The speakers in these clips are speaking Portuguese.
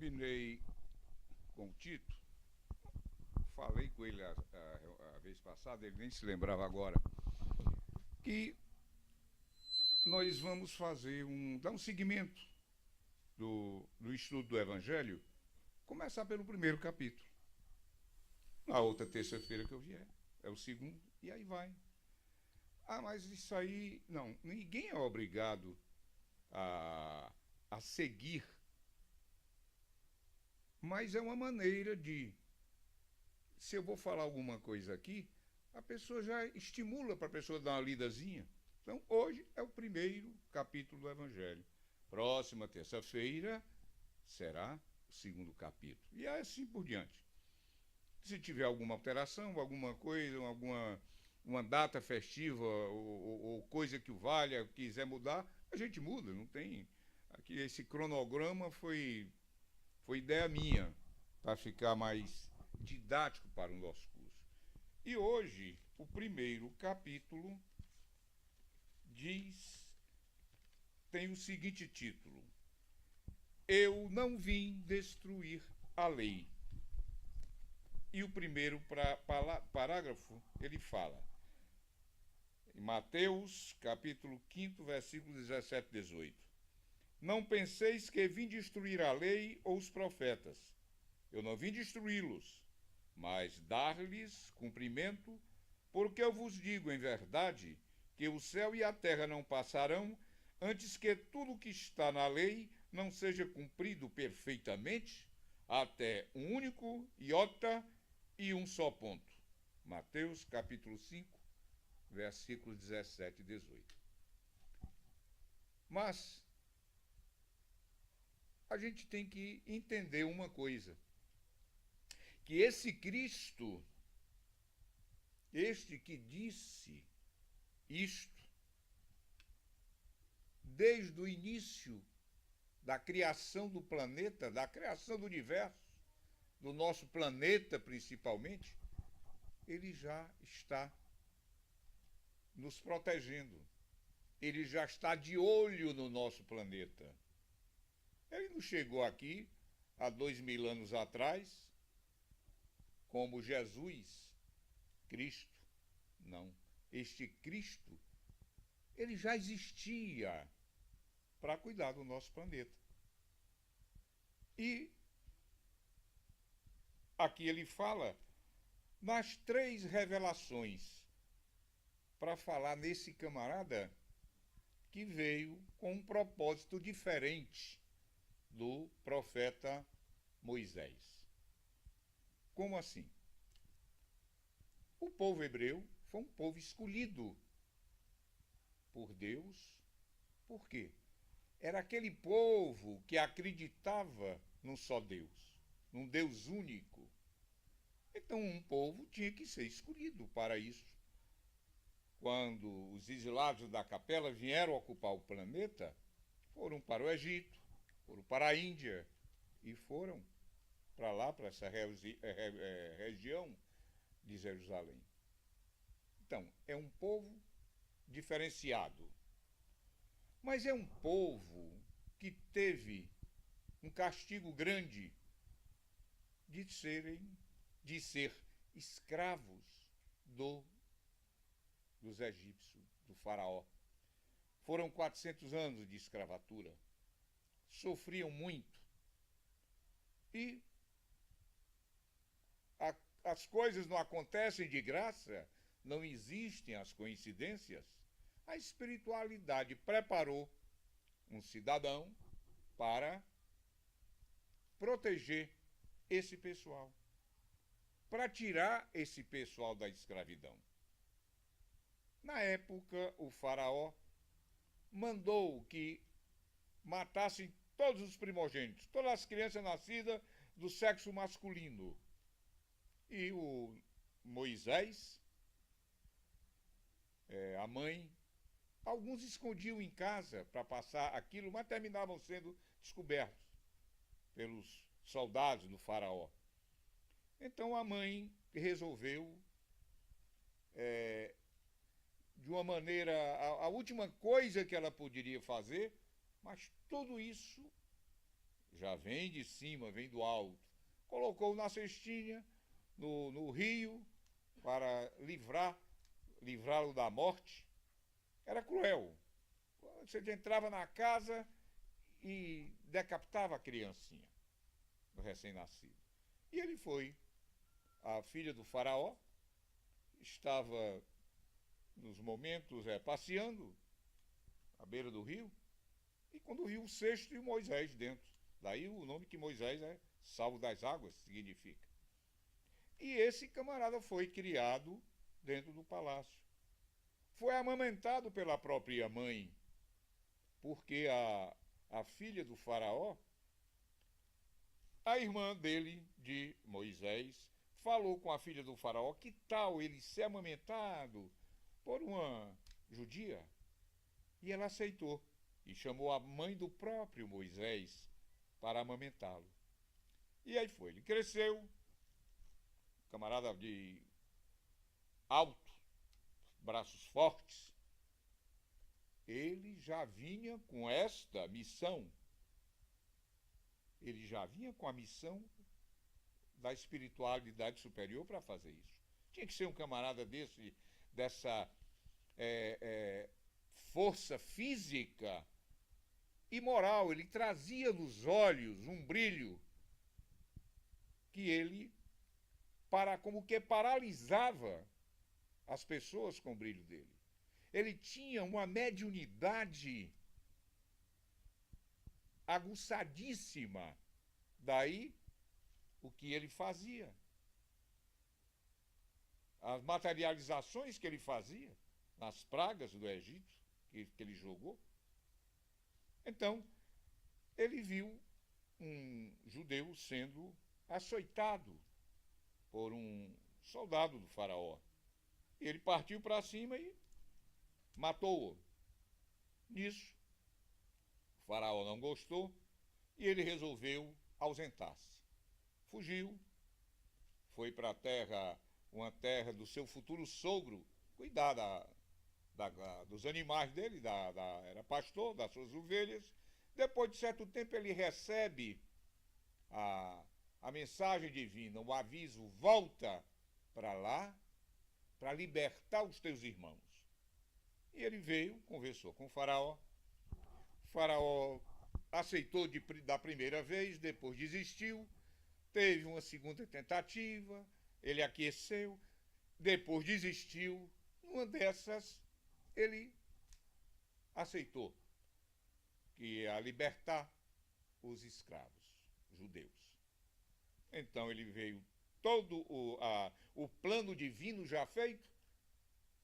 combinei com o Tito, falei com ele a vez passada, ele nem se lembrava agora, que nós vamos dar um seguimento do estudo do Evangelho, começar pelo primeiro capítulo. Na outra terça-feira que eu vier, é o segundo, e aí vai. Ah, mas isso aí. Não, ninguém é obrigado a seguir, mas é uma maneira de. Se eu vou falar alguma coisa aqui, a pessoa já estimula para a pessoa dar uma lidazinha. Então, hoje é o primeiro capítulo do Evangelho. Próxima terça-feira será o segundo capítulo. E assim por diante. Se tiver alguma alteração, alguma coisa, uma data festiva ou coisa que o valha, quiser mudar, a gente muda. Não tem. Aqui esse cronograma foi ideia minha para ficar mais didático para o nosso curso. E hoje, o primeiro capítulo tem o seguinte título: Eu não vim destruir a lei. E o primeiro parágrafo, ele fala, em Mateus, capítulo 5, versículos 17 e 18. Não penseis que vim destruir a lei ou os profetas. Eu não vim destruí-los, mas dar-lhes cumprimento, porque eu vos digo em verdade que o céu e a terra não passarão antes que tudo o que está na lei não seja cumprido perfeitamente, até um único iota e um só ponto. Mateus, capítulo 5, versículos 17 e 18. Mas a gente tem que entender uma coisa, que esse Cristo, este que disse isto, desde o início da criação do planeta, da criação do universo, do nosso planeta principalmente, ele já está nos protegendo. Ele já está de olho no nosso planeta. Ele não chegou aqui há 2000 anos atrás como Jesus Cristo. Não. Este Cristo, ele já existia para cuidar do nosso planeta. E aqui ele fala nas 3 revelações para falar nesse camarada que veio com um propósito diferente do profeta Moisés. Como assim? O povo hebreu foi um povo escolhido por Deus. Por quê? Era aquele povo que acreditava num só Deus, num Deus único. Então um povo tinha que ser escolhido para isso. Quando os exilados da capela vieram ocupar o planeta, foram para o Egito, foram para a Índia e foram para lá, para essa região de Jerusalém. Então, é um povo diferenciado. Mas é um povo que teve um castigo grande de ser escravos dos egípcios, do faraó. Foram 400 anos de escravatura. Sofriam muito. E as coisas não acontecem de graça, não existem as coincidências. A espiritualidade preparou um cidadão para proteger esse pessoal, para tirar esse pessoal da escravidão. Na época, o faraó mandou que matassem todos os primogênitos, todas as crianças nascidas do sexo masculino. E o Moisés, a mãe, alguns escondiam em casa para passar aquilo, mas terminavam sendo descobertos pelos soldados do faraó. Então a mãe resolveu, de uma maneira, a última coisa que ela poderia fazer, mas tudo isso já vem de cima, vem do alto. Colocou na cestinha, no rio, para livrá-lo da morte. Era cruel. Você entrava na casa e decapitava a criancinha, do recém-nascido. E ele foi. A filha do faraó estava, nos momentos, passeando à beira do rio, e quando viu o cesto e o Moisés dentro. Daí o nome que Moisés é salvo das águas, significa. E esse camarada foi criado dentro do palácio. Foi amamentado pela própria mãe, porque a filha do faraó, a irmã dele, de Moisés, falou com a filha do faraó que tal ele ser amamentado por uma judia. E ela aceitou e chamou a mãe do próprio Moisés para amamentá-lo. E aí foi, ele cresceu, camarada de alto, braços fortes. Ele já vinha com esta missão. Ele já vinha com a missão da espiritualidade superior para fazer isso. Tinha que ser um camarada dessa força física e moral. Ele trazia nos olhos um brilho que ele, como que paralisava as pessoas com o brilho dele. Ele tinha uma mediunidade aguçadíssima. Daí o que ele fazia. As materializações que ele fazia nas pragas do Egito, que ele jogou. Então, ele viu um judeu sendo açoitado por um soldado do faraó. E ele partiu para cima e matou-o. Nisso, o faraó não gostou e ele resolveu ausentar-se. Fugiu, foi para uma terra do seu futuro sogro, cuidar dos animais dele, era pastor das suas ovelhas. Depois de certo tempo ele recebe a mensagem divina, o aviso: volta para lá para libertar os teus irmãos. E ele veio, conversou com o faraó. O faraó aceitou da primeira vez, depois desistiu. Teve uma segunda tentativa, ele aqueceu, depois desistiu. Numa dessas, ele aceitou que ia libertar os escravos judeus. Então ele veio todo o plano divino já feito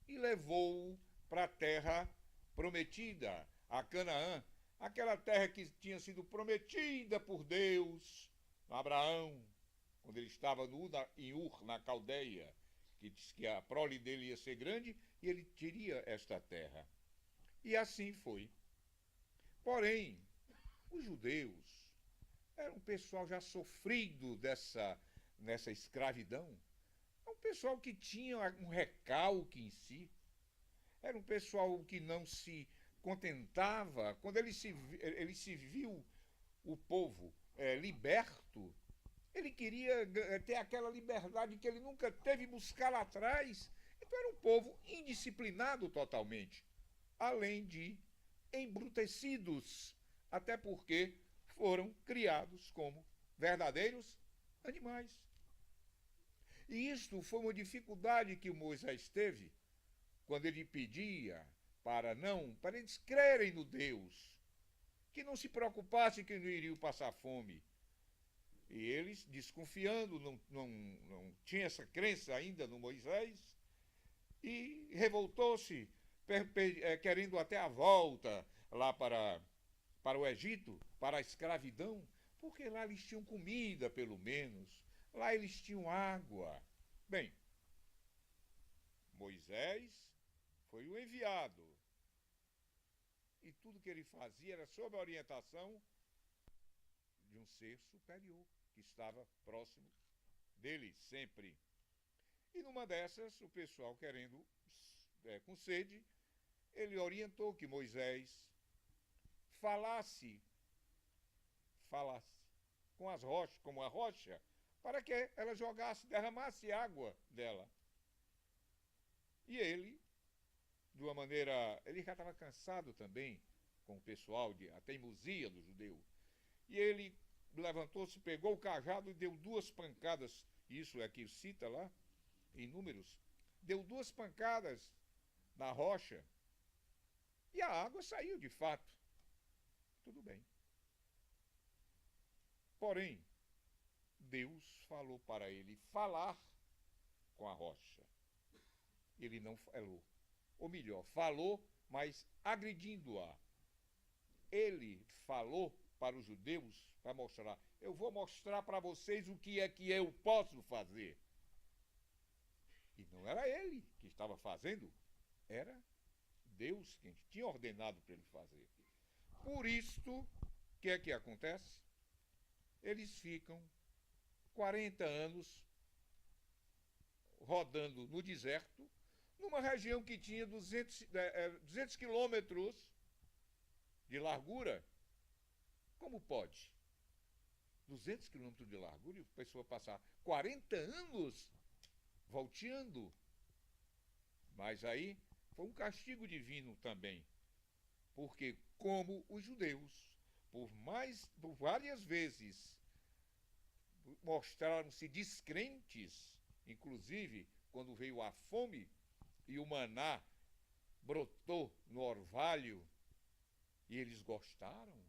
e levou-o para a terra prometida, a Canaã, aquela terra que tinha sido prometida por Deus a Abraão, quando ele estava em Ur, na Caldeia, que disse que a prole dele ia ser grande e ele teria esta terra. E assim foi. Porém, os judeus eram um pessoal já sofrido nessa escravidão. É um pessoal que tinha um recalque em si. Era um pessoal que não se contentava. Quando ele se viu, o povo liberto, ele queria ter aquela liberdade que ele nunca teve, buscar lá atrás. Então era um povo indisciplinado totalmente, além de embrutecidos, até porque foram criados como verdadeiros animais. E isto foi uma dificuldade que Moisés teve quando ele pedia para eles crerem no Deus, que não se preocupassem que não iriam passar fome. E eles, desconfiando, não tinha essa crença ainda no Moisés, e revoltou-se, querendo até a volta lá para o Egito, para a escravidão, porque lá eles tinham comida, pelo menos, lá eles tinham água. Bem, Moisés foi o enviado, e tudo que ele fazia era sob a orientação de um ser superior, que estava próximo dele sempre. E numa dessas, o pessoal querendo, com sede, ele orientou que Moisés falasse falasse com as rochas, como a rocha, para que ela jogasse, derramasse água dela. E ele, de uma maneira... Ele já estava cansado também com o pessoal, a teimosia do judeu. E ele levantou-se, pegou o cajado e deu 2 pancadas. Isso é que cita lá, em Números. Deu 2 pancadas na rocha e a água saiu de fato. Tudo bem. Porém, Deus falou para ele falar com a rocha. Ele não falou. Ou melhor, falou, mas agredindo-a. Ele falou para os judeus para mostrar: eu vou mostrar para vocês o que é que eu posso fazer. E não era ele que estava fazendo, era Deus quem tinha ordenado para ele fazer. Por isto, o que é que acontece? Eles ficam 40 anos rodando no deserto, numa região que tinha 200 quilômetros de largura. Como pode? 200 quilômetros de largura e a pessoa passar 40 anos volteando. Mas aí foi um castigo divino também. Porque como os judeus, por várias vezes, mostraram-se descrentes, inclusive quando veio a fome e o maná brotou no orvalho e eles gostaram,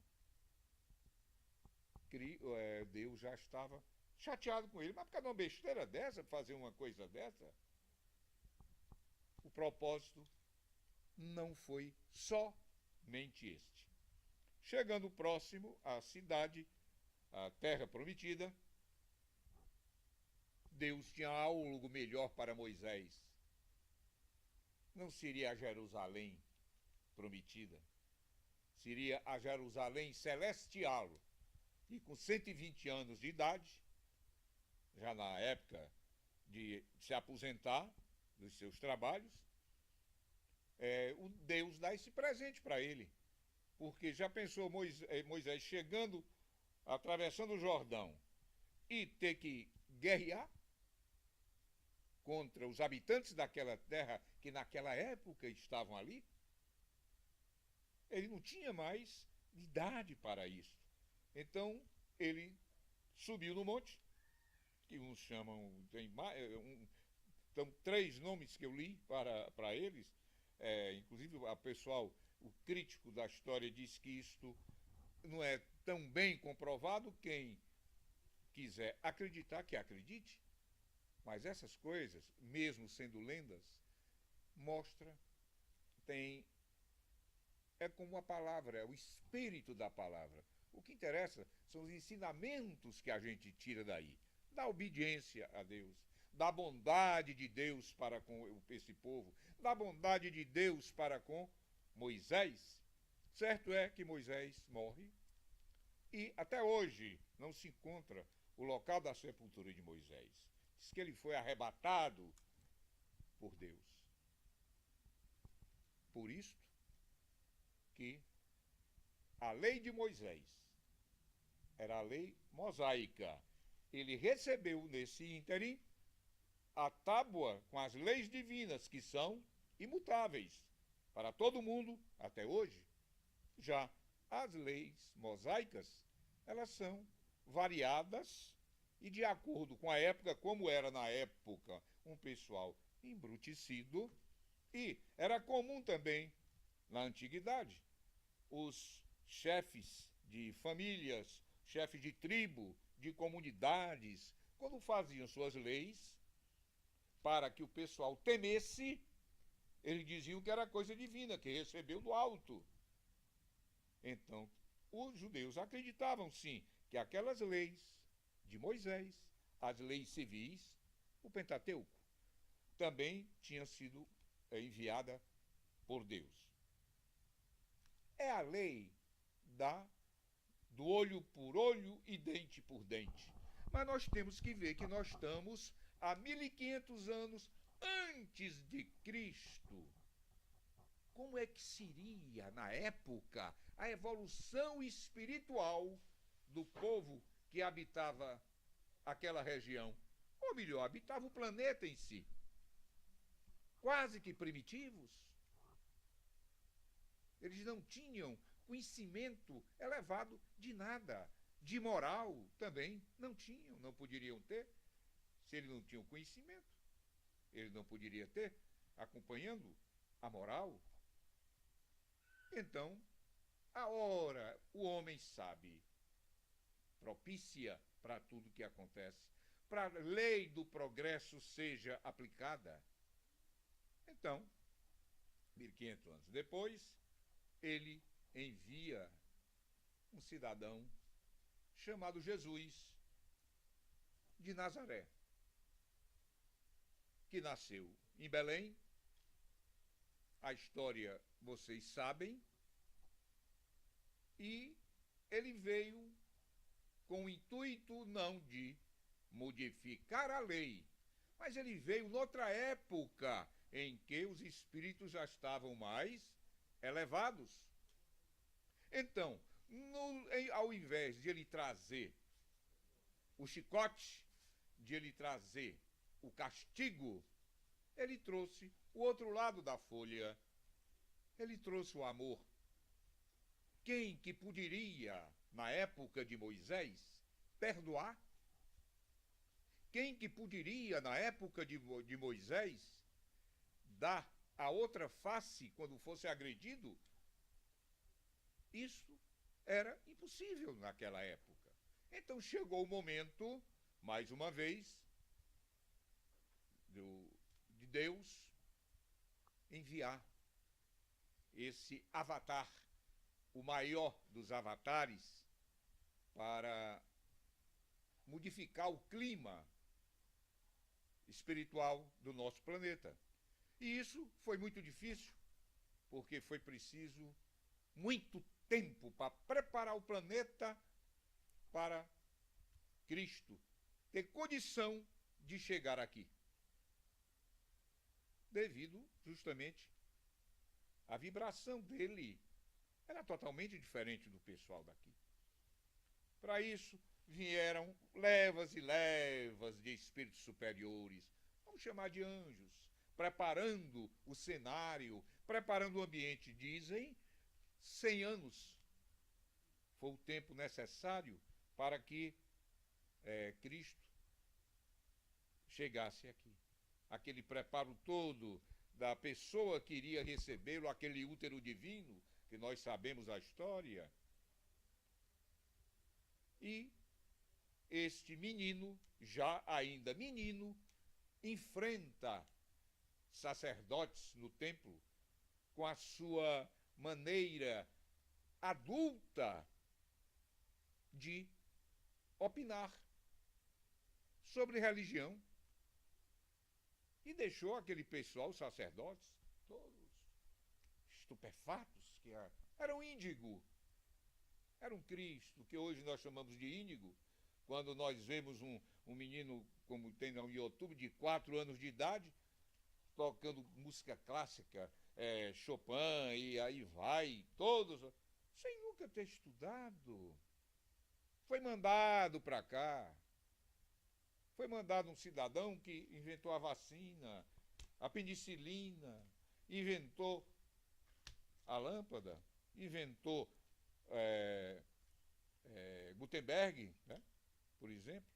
Deus já estava chateado com ele. Mas por causa de uma besteira dessa, fazer uma coisa dessa, o propósito não foi somente este. Chegando próximo à cidade, à terra prometida, Deus tinha algo melhor para Moisés. Não seria a Jerusalém prometida, seria a Jerusalém celestial. E com 120 anos de idade, já na época de se aposentar dos seus trabalhos, o Deus dá esse presente para ele. Porque já pensou Moisés chegando, atravessando o Jordão, e ter que guerrear contra os habitantes daquela terra que naquela época estavam ali? Ele não tinha mais idade para isso. Então, ele subiu no monte, que uns chamam... Então, 3 nomes que eu li para eles. Inclusive, o crítico da história diz que isto não é tão bem comprovado. Quem quiser acreditar, que acredite. Mas essas coisas, mesmo sendo lendas, é como a palavra, é o espírito da palavra. O que interessa são os ensinamentos que a gente tira daí, da obediência a Deus, da bondade de Deus para com esse povo, da bondade de Deus para com Moisés. Certo é que Moisés morre e até hoje não se encontra o local da sepultura de Moisés. Diz que ele foi arrebatado por Deus. Por isto que a lei de Moisés era a lei mosaica. Ele recebeu nesse ínterim a tábua com as leis divinas, que são imutáveis para todo mundo até hoje. Já as leis mosaicas, elas são variadas e de acordo com a época, como era na época um pessoal embrutecido, e era comum também na antiguidade os chefes de famílias, chefes de tribo, de comunidades, quando faziam suas leis, para que o pessoal temesse, eles diziam que era coisa divina, que recebeu do alto. Então, os judeus acreditavam, sim, que aquelas leis de Moisés, as leis civis, o Pentateuco, também tinha sido enviada por Deus. É a lei do olho por olho e dente por dente. Mas nós temos que ver que nós estamos há 1500 anos antes de Cristo. Como é que seria, na época, a evolução espiritual do povo que habitava aquela região. Ou melhor, habitava o planeta em si. Quase que primitivos. Eles não tinham conhecimento elevado de nada. De moral também não tinham, não poderiam ter. Se eles não tinham conhecimento, eles não poderiam ter, acompanhando a moral. Então, a hora o homem sabe, propícia para tudo que acontece, para a lei do progresso seja aplicada. Então, 1500 anos depois, ele envia um cidadão chamado Jesus de Nazaré, que nasceu em Belém. A história vocês sabem. E ele veio com o intuito não de modificar a lei, mas ele veio noutra época em que os espíritos já estavam mais elevados. Então, ao invés de ele trazer o chicote, de ele trazer o castigo, ele trouxe o outro lado da folha. Ele trouxe o amor. Quem que poderia, na época de Moisés, perdoar? Quem que poderia, na época de Moisés, dar a outra face quando fosse agredido? Isso era impossível naquela época. Então chegou o momento, mais uma vez, de Deus enviar esse avatar, o maior dos avatares, para modificar o clima espiritual do nosso planeta. E isso foi muito difícil, porque foi preciso muito tempo para preparar o planeta para Cristo ter condição de chegar aqui. Devido justamente à vibração dele era totalmente diferente do pessoal daqui. Para isso vieram levas e levas de espíritos superiores, vamos chamar de anjos, preparando o cenário, preparando o ambiente. Dizem 100 anos foi o tempo necessário para que Cristo chegasse aqui. Aquele preparo todo da pessoa que iria recebê-lo, aquele útero divino, que nós sabemos a história. E este menino, já ainda menino, enfrenta sacerdotes no templo com a sua maneira adulta de opinar sobre religião. E deixou aquele pessoal, os sacerdotes, todos estupefatos, que era um índigo, era um Cristo, que hoje nós chamamos de índigo. Quando nós vemos um menino, como tem no YouTube, de 4 anos de idade, tocando música clássica, Chopin, e aí vai, todos, sem nunca ter estudado. Foi mandado para cá. Foi mandado um cidadão que inventou a vacina, a penicilina, inventou a lâmpada, inventou Gutenberg, né, por exemplo.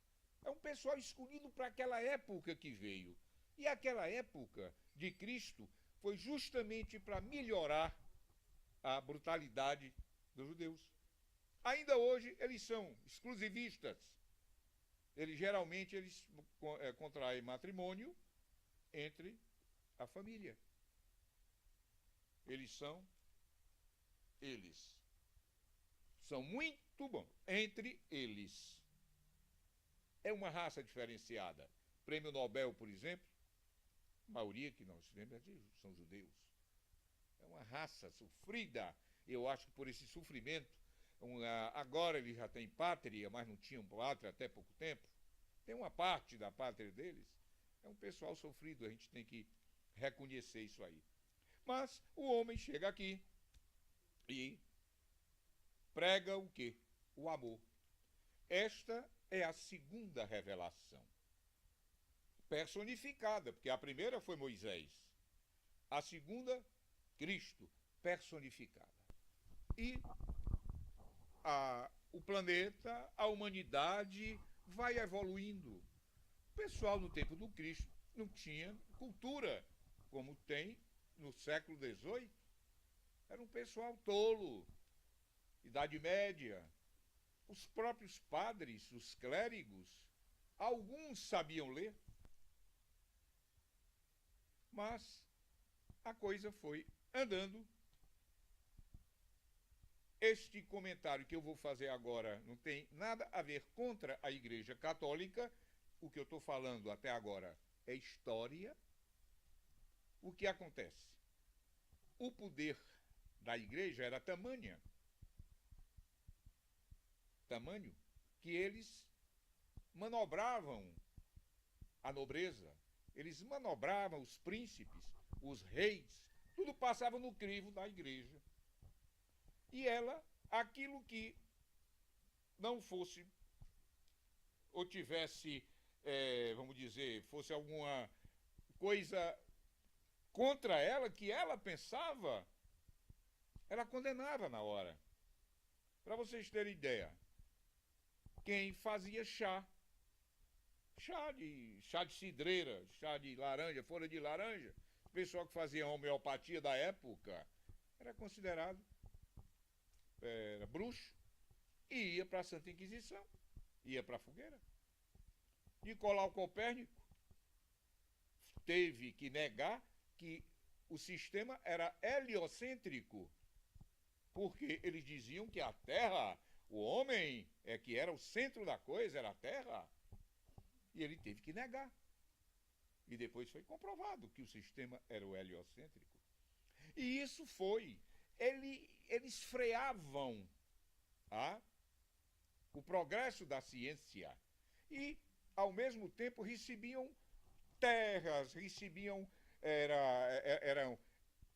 É um pessoal escolhido para aquela época que veio. E aquela época de Cristo foi justamente para melhorar a brutalidade dos judeus. Ainda hoje eles são exclusivistas. Geralmente eles contraem matrimônio entre a família. Eles são muito bons entre eles. É uma raça diferenciada. Prêmio Nobel, por exemplo, a maioria que nós temos são judeus. É uma raça sofrida. Eu acho que por esse sofrimento, agora eles já têm pátria, mas não tinham pátria até pouco tempo. Tem uma parte da pátria deles. É um pessoal sofrido, a gente tem que reconhecer isso aí. Mas o homem chega aqui e prega o quê? O amor. Esta é a segunda revelação, personificada, porque a primeira foi Moisés, a segunda, Cristo, personificada. E o planeta, a humanidade vai evoluindo. O pessoal no tempo do Cristo não tinha cultura como tem no século XVIII. Era um pessoal tolo, Idade Média. Os próprios padres, os clérigos, alguns sabiam ler, mas a coisa foi andando. Este comentário que eu vou fazer agora não tem nada a ver contra a Igreja Católica. O que eu estou falando até agora é história. O que acontece? O poder da Igreja era tamanho que eles manobravam a nobreza, eles manobravam os príncipes, os reis, tudo passava no crivo da Igreja. E ela, aquilo que não fosse, ou tivesse, vamos dizer, fosse alguma coisa contra ela, que ela pensava, ela condenava na hora. Para vocês terem ideia, quem fazia chá de cidreira, chá de laranja, folha de laranja, o pessoal que fazia homeopatia da época, era considerado bruxo e ia para a Santa Inquisição, ia para a fogueira. Nicolau Copérnico teve que negar que o sistema era heliocêntrico, porque eles diziam que a Terra, o homem é que era o centro da coisa, era a Terra. E ele teve que negar. E depois foi comprovado que o sistema era o heliocêntrico. E isso foi. Eles freavam o progresso da ciência. E, ao mesmo tempo, recebiam terras,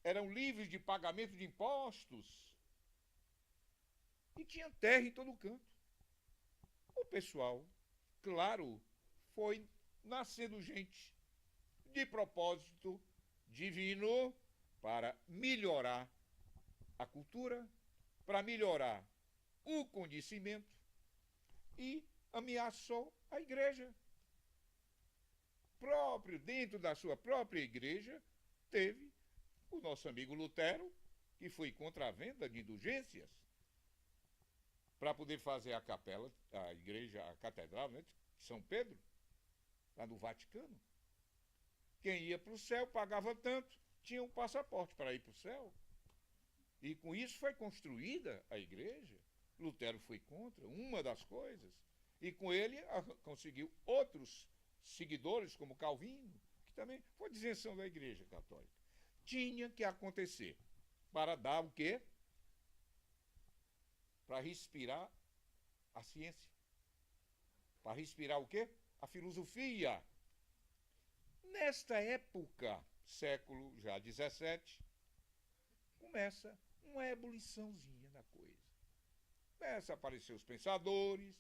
eram livres de pagamento de impostos. E tinha terra em todo canto. O pessoal, claro, foi nascendo gente de propósito divino para melhorar a cultura, para melhorar o conhecimento, e ameaçou a Igreja. Dentro da sua própria Igreja, teve o nosso amigo Lutero, que foi contra a venda de indulgências, para poder fazer a capela, a igreja, a catedral, né, de São Pedro, lá no Vaticano. Quem ia para o céu pagava tanto, tinha um passaporte para ir para o céu. E com isso foi construída a igreja. Lutero foi contra, uma das coisas. E com ele conseguiu outros seguidores, como Calvino, que também foi de isenção da Igreja Católica. Tinha que acontecer para dar o quê? Para respirar a ciência. Para respirar o quê? A filosofia. Nesta época, século já 17, começa uma ebuliçãozinha da coisa. Começa a aparecer os pensadores,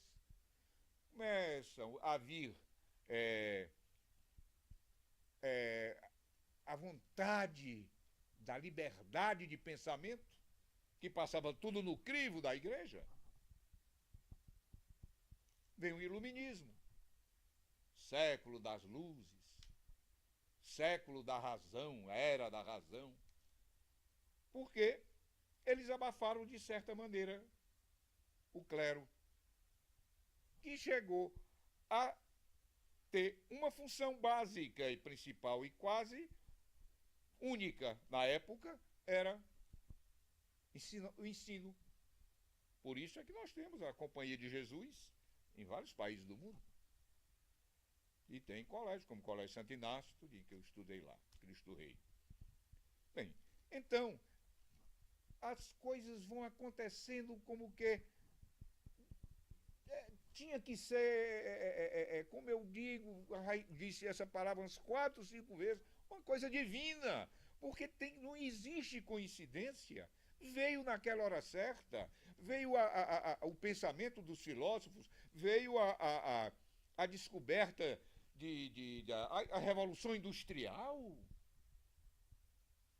começam a vir a vontade da liberdade de pensamento, que passava tudo no crivo da igreja. Vem o iluminismo, século das luzes, século da razão, era da razão, porque eles abafaram de certa maneira o clero, que chegou a ter uma função básica e principal e quase única na época, era o ensino. Por isso é que nós temos a Companhia de Jesus em vários países do mundo. E tem colégios, como o Colégio Santo Inácio, que eu estudei lá, Cristo Rei. Bem, então, as coisas vão acontecendo como que tinha que ser, como eu disse essa palavra umas 4, 5 vezes, uma coisa divina, porque não existe coincidência. Veio naquela hora certa, veio o pensamento dos filósofos, veio a descoberta a Revolução Industrial.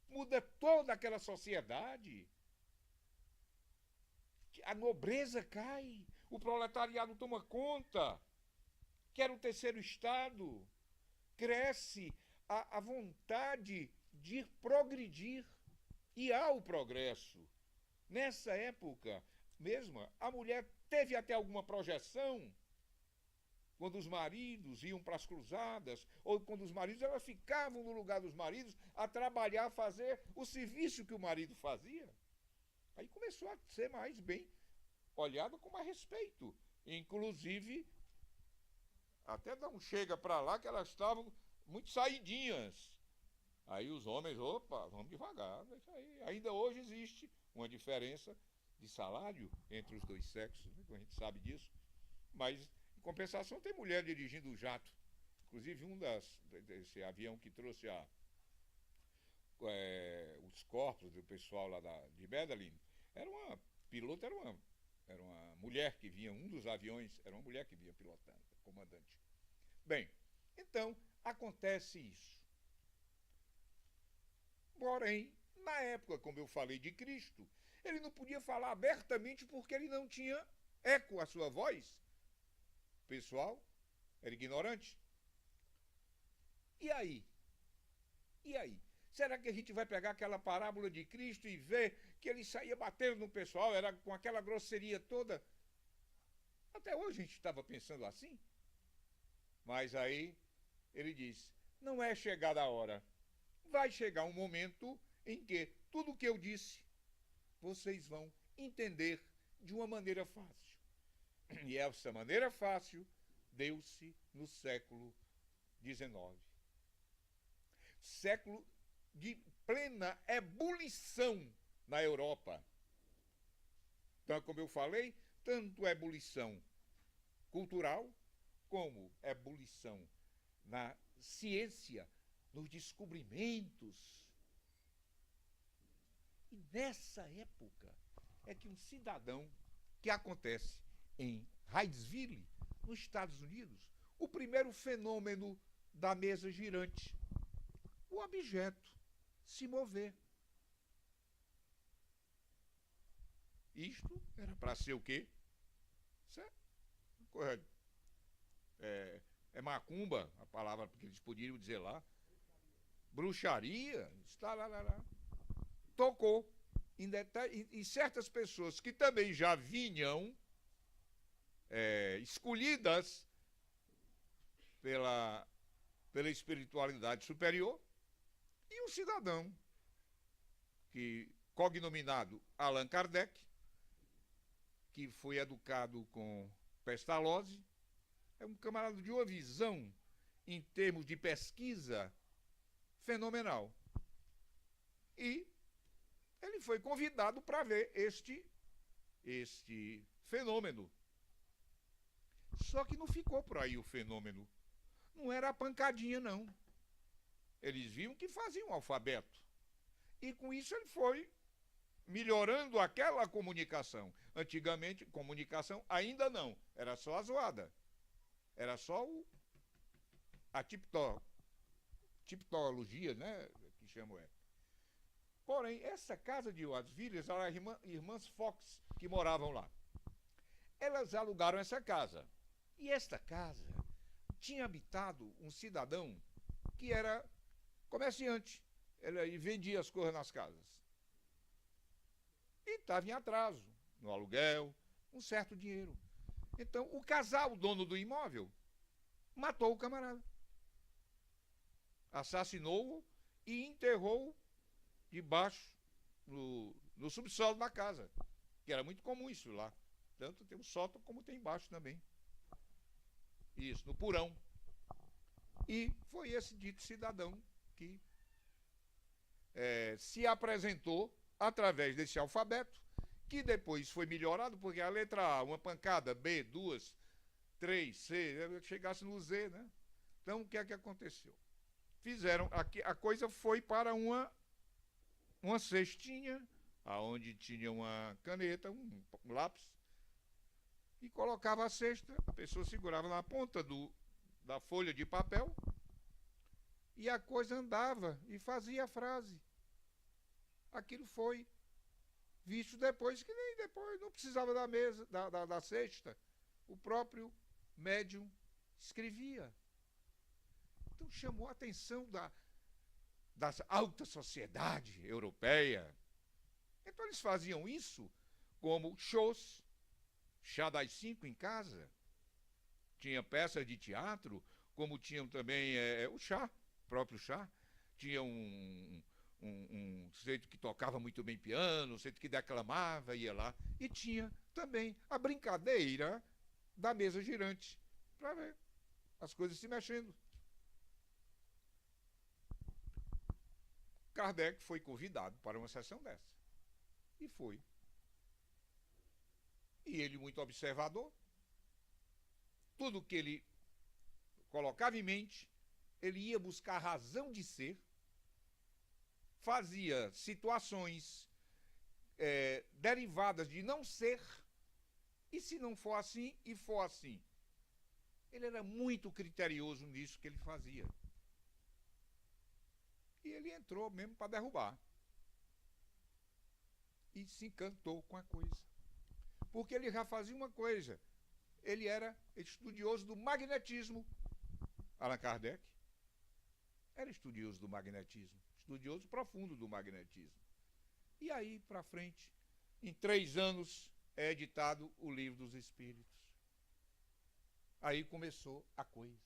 Muda toda aquela sociedade. A nobreza cai, o proletariado toma conta, quer o terceiro Estado, cresce a vontade de progredir, e há o progresso. Nessa época mesma, a mulher teve até alguma projeção, quando os maridos iam para as cruzadas, ou quando os maridos, elas ficavam no lugar dos maridos a trabalhar, a fazer o serviço que o marido fazia. Aí começou a ser mais bem olhada com mais respeito. Inclusive, até não chega para lá que elas estavam muito saidinhas. Aí os homens, opa, vamos devagar. Aí, ainda hoje existe uma diferença de salário entre os dois sexos, né? A gente sabe disso. Mas, em compensação, tem mulher dirigindo o jato. Inclusive, desse avião que trouxe os corpos do pessoal lá de Medellín, era uma pilota, era uma mulher que vinha, um dos aviões, era uma mulher que vinha pilotando, comandante. Bem, então, acontece isso. Porém, na época, como eu falei, de Cristo, ele não podia falar abertamente porque ele não tinha eco à sua voz. O pessoal era ignorante. E aí? E aí? Será que a gente vai pegar aquela parábola de Cristo e ver que ele saía batendo no pessoal, era com aquela grosseria toda? Até hoje a gente estava pensando assim. Mas aí ele diz, não é chegada a hora. Vai chegar um momento em que tudo o que eu disse, vocês vão entender de uma maneira fácil. E essa maneira fácil deu-se no século XIX. Século de plena ebulição na Europa. Então, como eu falei, tanto ebulição cultural, como ebulição na ciência, nos descobrimentos. E nessa época é que um cidadão, que acontece em Hydesville, nos Estados Unidos, o primeiro fenômeno da mesa girante, o objeto se mover. Isto era para ser o quê? Correto. É macumba, a palavra que eles poderiam dizer lá. Bruxaria, está lá. Tocou em certas pessoas que também já vinham escolhidas pela espiritualidade superior, e um cidadão cognominado Allan Kardec, que foi educado com Pestalozzi, é um camarada de uma visão, em termos de pesquisa, fenomenal. E ele foi convidado para ver este fenômeno. Só que não ficou por aí o fenômeno. Não era a pancadinha, não. Eles viam que faziam um alfabeto. E com isso ele foi melhorando aquela comunicação. Antigamente, comunicação ainda não. Era só a zoada. Era só a tipologia, né? Que chamam Porém, essa casa de Wattsville, eram irmãs Fox que moravam lá. Elas alugaram essa casa. E esta casa tinha habitado um cidadão que era comerciante. Ele vendia as coisas nas casas. E estava em atraso no aluguel, um certo dinheiro. Então, o casal, o dono do imóvel, matou o camarada. Assassinou-o e enterrou debaixo, no subsolo da casa. Que era muito comum isso lá. Tanto tem o sótão como tem embaixo também. Isso, no porão. E foi esse dito cidadão que se apresentou através desse alfabeto, que depois foi melhorado, porque a letra A, uma pancada, B, 2, 3, C, chegasse no Z, né? Então, o que é que aconteceu? Fizeram, a coisa foi para uma cestinha, onde tinha uma caneta, um lápis, e colocava a cesta, a pessoa segurava na ponta da folha de papel e a coisa andava e fazia a frase. Aquilo foi visto depois, que nem depois não precisava da mesa, da cesta. O próprio médium escrevia. Então chamou a atenção da alta sociedade europeia. Então eles faziam isso como shows, chá das 5 em casa. Tinha peças de teatro, como tinham também o chá, próprio chá. Tinha um sujeito que tocava muito bem piano, um sujeito que declamava, ia lá. E tinha também a brincadeira da mesa girante, para ver as coisas se mexendo. Kardec foi convidado para uma sessão dessa. E foi. E ele, muito observador, tudo que ele colocava em mente, ele ia buscar razão de ser, fazia situações derivadas de não ser, e se não for assim, e for assim. Ele era muito criterioso nisso que ele fazia. E ele entrou mesmo para derrubar. E se encantou com a coisa. Porque ele já fazia uma coisa. Ele era estudioso do magnetismo. Allan Kardec era estudioso do magnetismo. Estudioso profundo do magnetismo. E aí, para frente, em 3 anos, é editado o Livro dos Espíritos. Aí começou a coisa.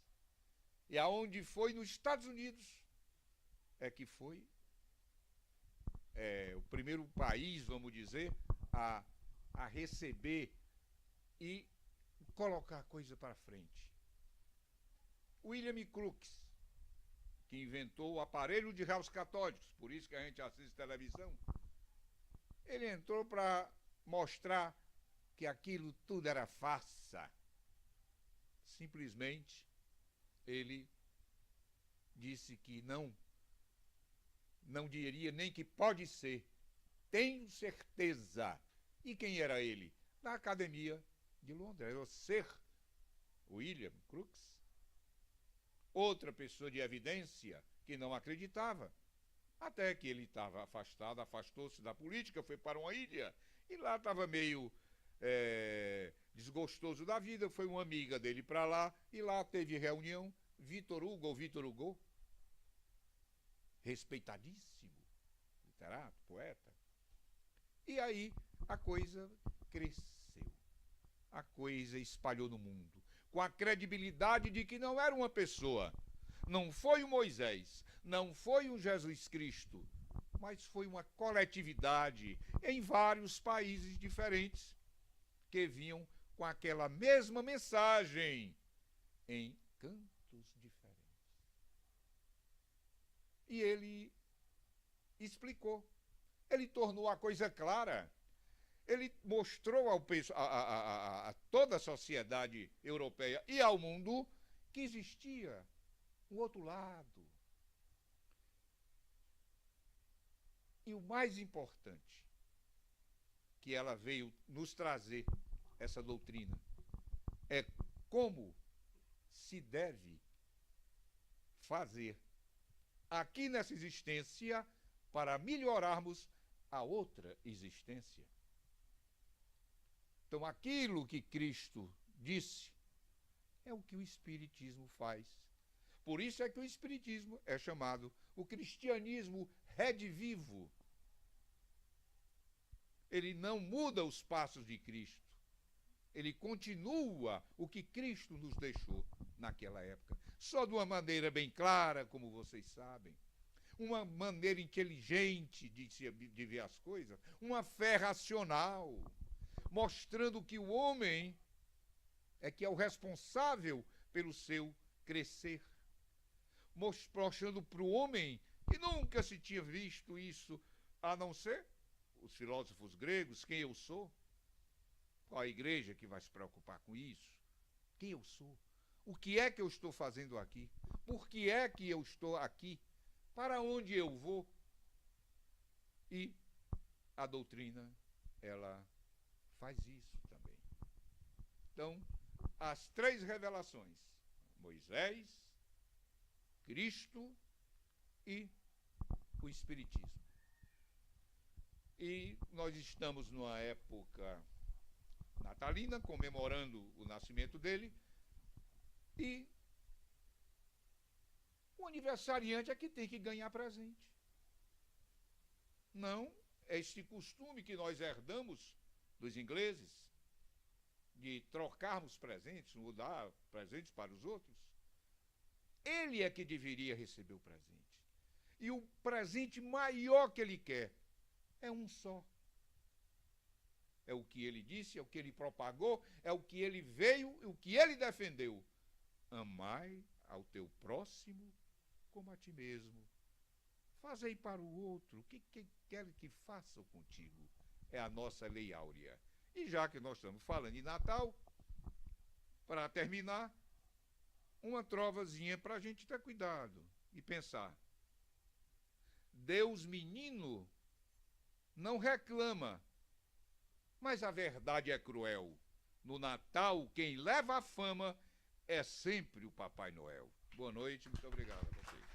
E aonde foi nos Estados Unidos, é que foi o primeiro país, vamos dizer, a receber e colocar a coisa para frente. William Crookes, que inventou o aparelho de raios catódicos, por isso que a gente assiste televisão, ele entrou para mostrar que aquilo tudo era farsa. Simplesmente, ele disse que não diria nem que pode ser. Tenho certeza. E quem era ele? Na Academia de Londres. Era o Sir William Crookes. Outra pessoa de evidência que não acreditava. Até que ele estava afastado, afastou-se da política, foi para uma ilha. E lá estava meio desgostoso da vida. Foi uma amiga dele para lá. E lá teve reunião. Victor Hugo, respeitadíssimo, literato, poeta. E aí a coisa cresceu. A coisa espalhou no mundo, com a credibilidade de que não era uma pessoa, não foi um Moisés, não foi um Jesus Cristo, mas foi uma coletividade em vários países diferentes que vinham com aquela mesma mensagem em cantos diferentes. E ele explicou, ele tornou a coisa clara, ele mostrou a toda a sociedade europeia e ao mundo que existia um outro lado. E o mais importante, que ela veio nos trazer, essa doutrina, é como se deve fazer aqui nessa existência para melhorarmos a outra existência. Então, aquilo que Cristo disse é o que o Espiritismo faz. Por isso é que o Espiritismo é chamado o cristianismo redivivo. Ele não muda os passos de Cristo. Ele continua o que Cristo nos deixou naquela época. Só de uma maneira bem clara, como vocês sabem. Uma maneira inteligente de ver as coisas. Uma fé racional. Mostrando que o homem é que é o responsável pelo seu crescer. Mostrando para o homem que nunca se tinha visto isso, a não ser os filósofos gregos, quem eu sou. Qual a igreja que vai se preocupar com isso? Quem eu sou? O que é que eu estou fazendo aqui? Por que é que eu estou aqui? Para onde eu vou? E a doutrina, ela faz isso também. Então, as três revelações: Moisés, Cristo e o Espiritismo. E nós estamos numa época natalina, comemorando o nascimento dele, e o aniversariante é que tem que ganhar presente. Não este costume que nós herdamos dos ingleses, de trocarmos presentes, mudar presentes para os outros. Ele é que deveria receber o presente. E o presente maior que ele quer é um só. É o que ele disse, é o que ele propagou, é o que ele veio e o que ele defendeu. Amai ao teu próximo como a ti mesmo. Fazei para o outro o que quer que façam contigo. É a nossa lei áurea. E já que nós estamos falando de Natal, para terminar, uma trovazinha para a gente ter cuidado e pensar. Deus menino não reclama, mas a verdade é cruel. No Natal, quem leva a fama é sempre o Papai Noel. Boa noite, muito obrigado a vocês.